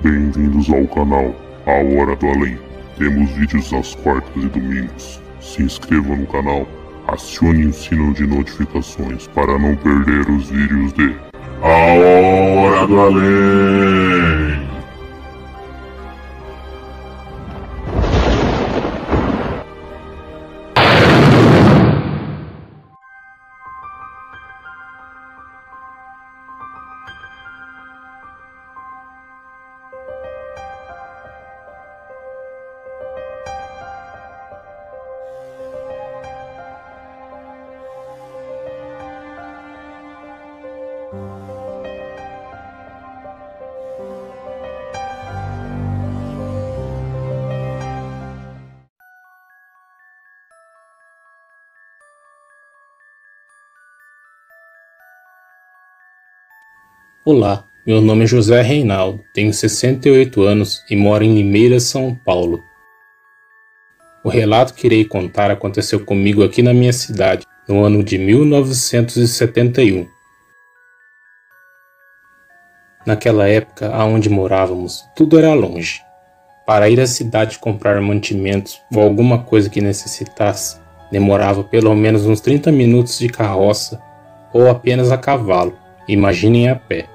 Bem-vindos ao canal A Hora do Além. Temos vídeos às quartas e domingos. Se inscreva no canal, acione o sino de notificações para não perder os vídeos de A Hora do Além. Olá, meu nome é José Reinaldo, tenho 68 anos e moro em Limeira, São Paulo. O relato que irei contar aconteceu comigo aqui na minha cidade, no ano de 1971. Naquela época, aonde morávamos, tudo era longe. Para ir à cidade comprar mantimentos ou alguma coisa que necessitasse, demorava pelo menos uns 30 minutos de carroça ou apenas a cavalo, imaginem a pé.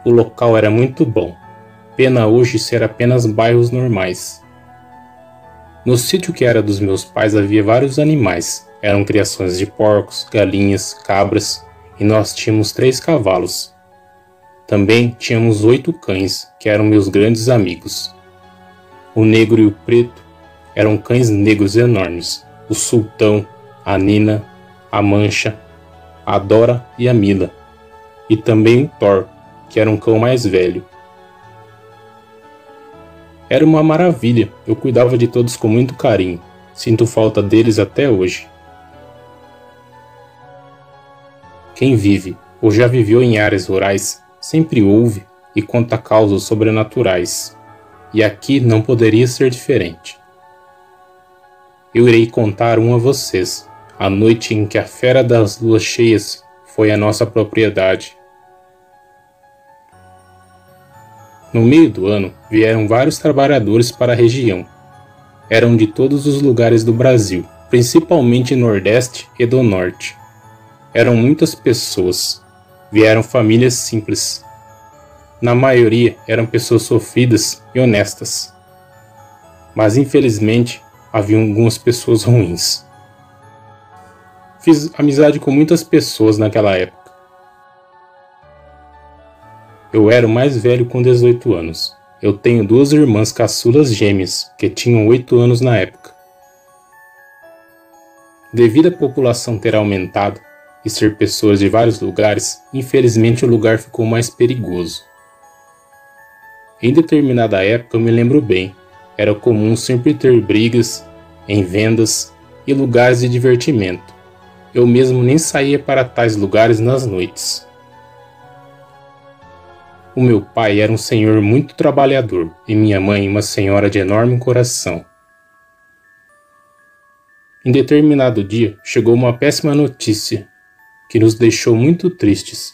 O local era muito bom, pena hoje ser apenas bairros normais. No sítio que era dos meus pais havia vários animais, eram criações de porcos, galinhas, cabras e nós tínhamos 3 cavalos. Também tínhamos 8 cães, que eram meus grandes amigos. O negro e o preto eram cães negros enormes, o sultão, a Nina, a Mancha, a Dora e a Mila, e também o Thor, que era um cão mais velho. Era uma maravilha, eu cuidava de todos com muito carinho, sinto falta deles até hoje. Quem vive ou já viveu em áreas rurais sempre ouve e conta causas sobrenaturais, e aqui não poderia ser diferente. Eu irei contar um a vocês, a noite em que a fera das luas cheias foi a nossa propriedade. No meio do ano, vieram vários trabalhadores para a região. Eram de todos os lugares do Brasil, principalmente Nordeste e do Norte. Eram muitas pessoas. Vieram famílias simples. Na maioria, eram pessoas sofridas e honestas. Mas, infelizmente, havia algumas pessoas ruins. Fiz amizade com muitas pessoas naquela época. Eu era o mais velho com 18 anos. Eu tenho 2 irmãs caçulas gêmeas, que tinham 8 anos na época. Devido à população ter aumentado e ser pessoas de vários lugares, infelizmente o lugar ficou mais perigoso. Em determinada época eu me lembro bem, era comum sempre ter brigas em vendas e lugares de divertimento. Eu mesmo nem saía para tais lugares nas noites. O meu pai era um senhor muito trabalhador e minha mãe uma senhora de enorme coração. Em determinado dia chegou uma péssima notícia que nos deixou muito tristes.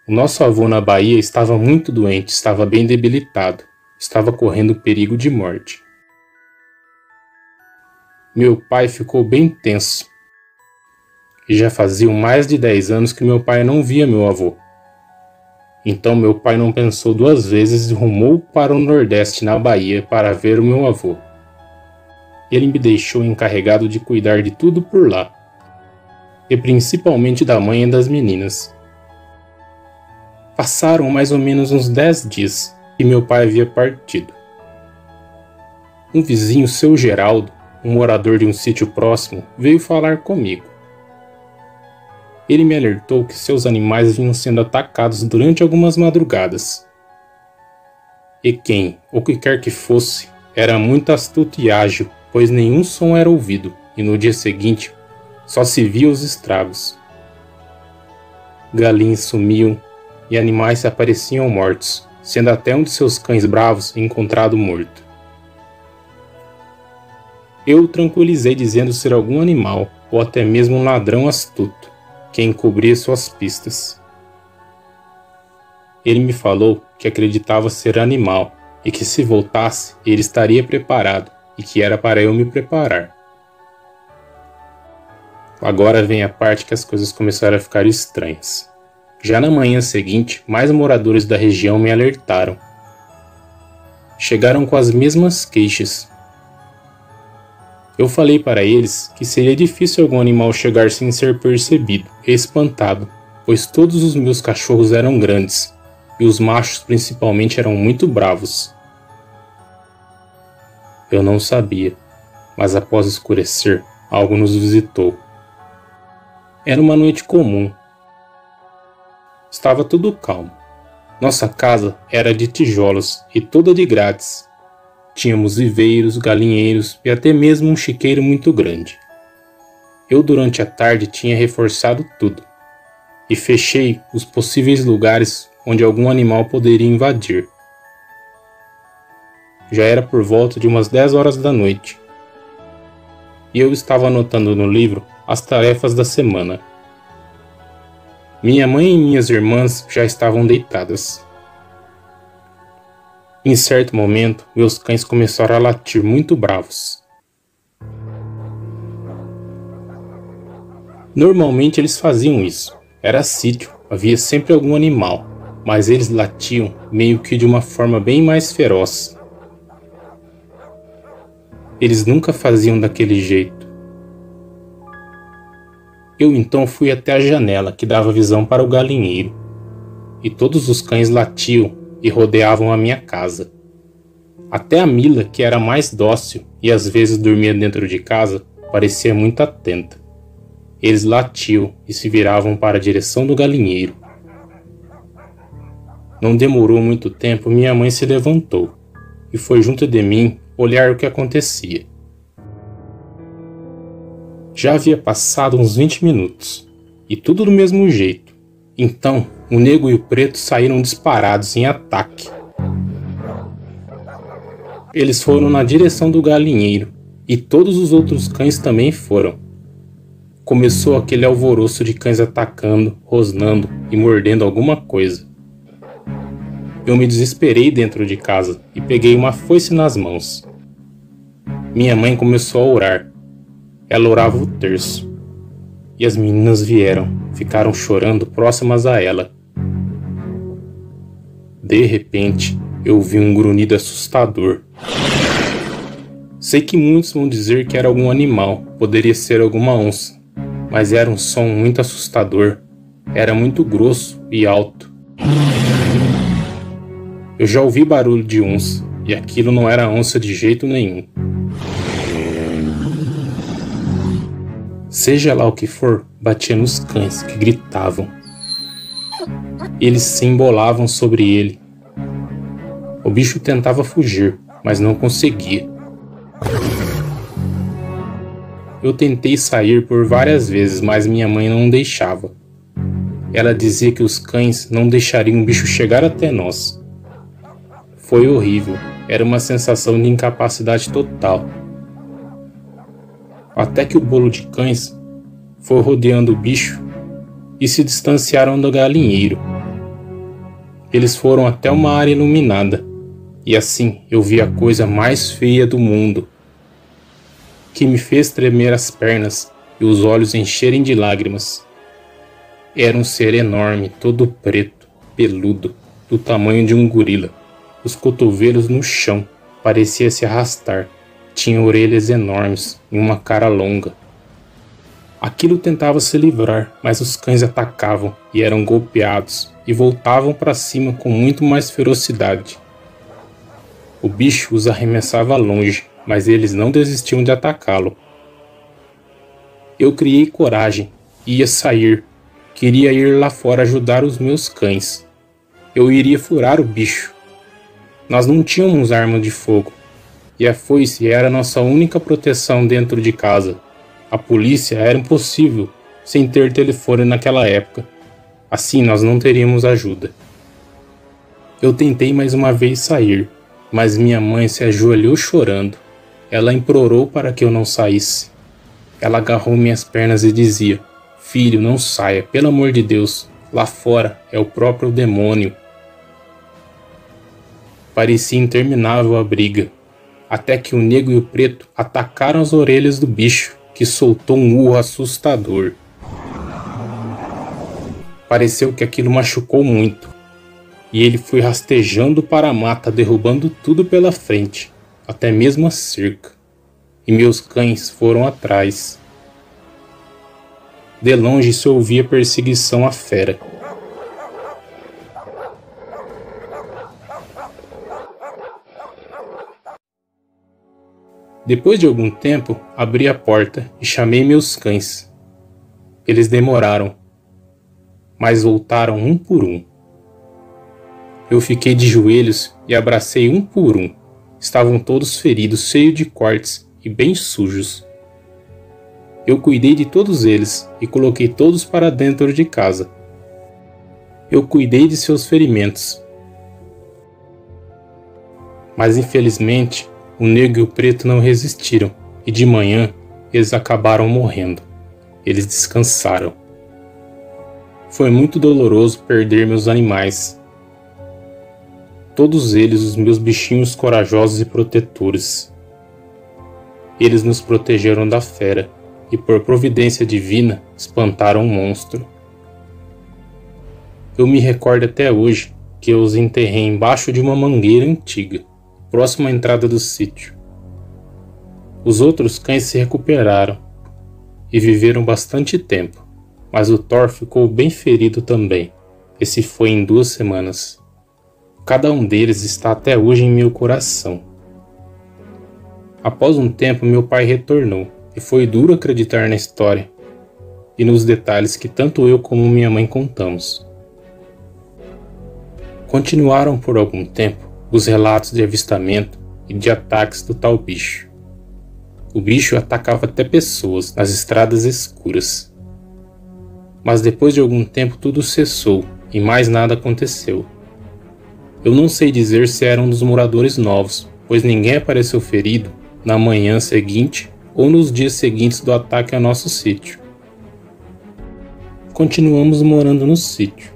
O nosso avô na Bahia estava muito doente, estava bem debilitado, estava correndo perigo de morte. Meu pai ficou bem tenso. E já faziam mais de 10 anos que meu pai não via meu avô. Então meu pai não pensou 2 vezes e rumou para o Nordeste na Bahia para ver o meu avô. Ele me deixou encarregado de cuidar de tudo por lá, e principalmente da mãe e das meninas. Passaram mais ou menos uns 10 dias e meu pai havia partido. Um vizinho, seu Geraldo, um morador de um sítio próximo, veio falar comigo. Ele me alertou que seus animais vinham sendo atacados durante algumas madrugadas. E quem, ou que quer que fosse, era muito astuto e ágil, pois nenhum som era ouvido, e no dia seguinte só se via os estragos. Galinhas sumiam e animais se apareciam mortos, sendo até um de seus cães bravos encontrado morto. Eu o tranquilizei dizendo ser algum animal, ou até mesmo um ladrão astuto, que encobria suas pistas. Ele me falou que acreditava ser animal e que se voltasse ele estaria preparado e que era para eu me preparar. Agora vem a parte que as coisas começaram a ficar estranhas. Já na manhã seguinte, mais moradores da região me alertaram. Chegaram com as mesmas queixas. Eu falei para eles que seria difícil algum animal chegar sem ser percebido e espantado, pois todos os meus cachorros eram grandes, e os machos principalmente eram muito bravos. Eu não sabia, mas após escurecer, algo nos visitou. Era uma noite comum. Estava tudo calmo. Nossa casa era de tijolos e toda de grátis. Tínhamos viveiros, galinheiros e até mesmo um chiqueiro muito grande. Eu durante a tarde tinha reforçado tudo e fechei os possíveis lugares onde algum animal poderia invadir. Já era por volta de umas 10 horas da noite e eu estava anotando no livro as tarefas da semana. Minha mãe e minhas irmãs já estavam deitadas. Em certo momento, meus cães começaram a latir muito bravos. Normalmente eles faziam isso. Era sítio, havia sempre algum animal, mas eles latiam meio que de uma forma bem mais feroz. Eles nunca faziam daquele jeito. Eu então fui até a janela que dava visão para o galinheiro, e todos os cães latiam e rodeavam a minha casa. Até a Mila, que era mais dócil e às vezes dormia dentro de casa, parecia muito atenta. Eles latiam e se viravam para a direção do galinheiro. Não demorou muito tempo, minha mãe se levantou e foi junto de mim olhar o que acontecia. Já havia passado uns 20 minutos, e tudo do mesmo jeito. Então, o negro e o preto saíram disparados em ataque. Eles foram na direção do galinheiro, e todos os outros cães também foram. Começou aquele alvoroço de cães atacando, rosnando e mordendo alguma coisa. Eu me desesperei dentro de casa e peguei uma foice nas mãos. Minha mãe começou a orar. Ela orava o terço. E as meninas vieram, ficaram chorando próximas a ela. De repente, eu ouvi um grunhido assustador. Sei que muitos vão dizer que era algum animal, poderia ser alguma onça, mas era um som muito assustador. Era muito grosso e alto. Eu já ouvi barulho de onça, e aquilo não era onça de jeito nenhum. Seja lá o que for, batia nos cães, que gritavam. Eles se embolavam sobre ele. O bicho tentava fugir, mas não conseguia. Eu tentei sair por várias vezes, mas minha mãe não deixava. Ela dizia que os cães não deixariam o bicho chegar até nós. Foi horrível, era uma sensação de incapacidade total. Até que o bolo de cães foi rodeando o bicho e se distanciaram do galinheiro. Eles foram até uma área iluminada, e assim eu vi a coisa mais feia do mundo, que me fez tremer as pernas e os olhos encherem de lágrimas. Era um ser enorme, todo preto, peludo, do tamanho de um gorila. Os cotovelos no chão, parecia se arrastar. Tinha orelhas enormes e uma cara longa. Aquilo tentava se livrar, mas os cães atacavam e eram golpeados e voltavam para cima com muito mais ferocidade. O bicho os arremessava longe, mas eles não desistiam de atacá-lo. Eu criei coragem, ia sair, queria ir lá fora ajudar os meus cães. Eu iria furar o bicho. Nós não tínhamos arma de fogo, e a foice era nossa única proteção dentro de casa. A polícia era impossível sem ter telefone naquela época. Assim nós não teríamos ajuda. Eu tentei mais uma vez sair, mas minha mãe se ajoelhou chorando. Ela implorou para que eu não saísse. Ela agarrou minhas pernas e dizia: "Filho, não saia, pelo amor de Deus. Lá fora é o próprio demônio." Parecia interminável a briga, até que o negro e o preto atacaram as orelhas do bicho, que soltou um urro assustador. Pareceu que aquilo machucou muito, e ele foi rastejando para a mata, derrubando tudo pela frente, até mesmo a cerca, e meus cães foram atrás. De longe se ouvia perseguição à fera. Depois de algum tempo, abri a porta e chamei meus cães. Eles demoraram, mas voltaram um por um. Eu fiquei de joelhos e abracei um por um. Estavam todos feridos, cheios de cortes e bem sujos. Eu cuidei de todos eles e coloquei todos para dentro de casa. Eu cuidei de seus ferimentos. Mas infelizmente, o negro e o preto não resistiram, e de manhã eles acabaram morrendo. Eles descansaram. Foi muito doloroso perder meus animais. Todos eles, os meus bichinhos corajosos e protetores. Eles nos protegeram da fera, e por providência divina, espantaram o monstro. Eu me recordo até hoje que eu os enterrei embaixo de uma mangueira antiga, próximo à entrada do sítio. Os outros cães se recuperaram e viveram bastante tempo, mas o Thor ficou bem ferido também, e se foi em 2 semanas. Cada um deles está até hoje em meu coração. Após um tempo, meu pai retornou, e foi duro acreditar na história e nos detalhes que tanto eu como minha mãe contamos. Continuaram por algum tempo os relatos de avistamento e de ataques do tal bicho. O bicho atacava até pessoas nas estradas escuras. Mas depois de algum tempo tudo cessou e mais nada aconteceu. Eu não sei dizer se eram dos moradores novos, pois ninguém apareceu ferido na manhã seguinte ou nos dias seguintes do ataque ao nosso sítio. Continuamos morando no sítio,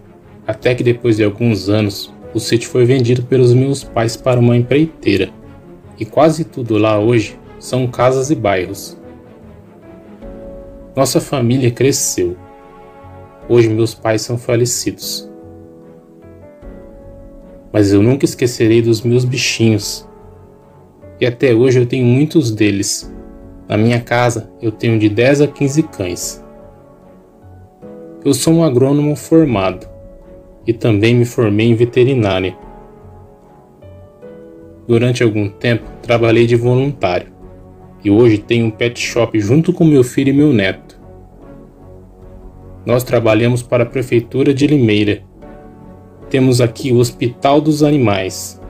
até que depois de alguns anos, o sítio foi vendido pelos meus pais para uma empreiteira, e quase tudo lá hoje são casas e bairros. Nossa família cresceu. Hoje meus pais são falecidos. Mas eu nunca esquecerei dos meus bichinhos, e até hoje eu tenho muitos deles. Na minha casa, eu tenho de 10 a 15 cães. Eu sou um agrônomo formado e também me formei em veterinária. Durante algum tempo, trabalhei de voluntário e hoje tenho um pet shop junto com meu filho e meu neto. Nós trabalhamos para a Prefeitura de Limeira. Temos aqui o Hospital dos Animais.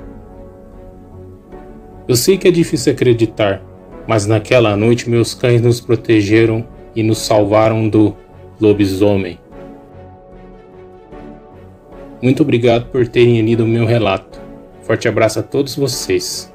Eu sei que é difícil acreditar, mas naquela noite meus cães nos protegeram e nos salvaram do lobisomem. Muito obrigado por terem lido o meu relato. Forte abraço a todos vocês.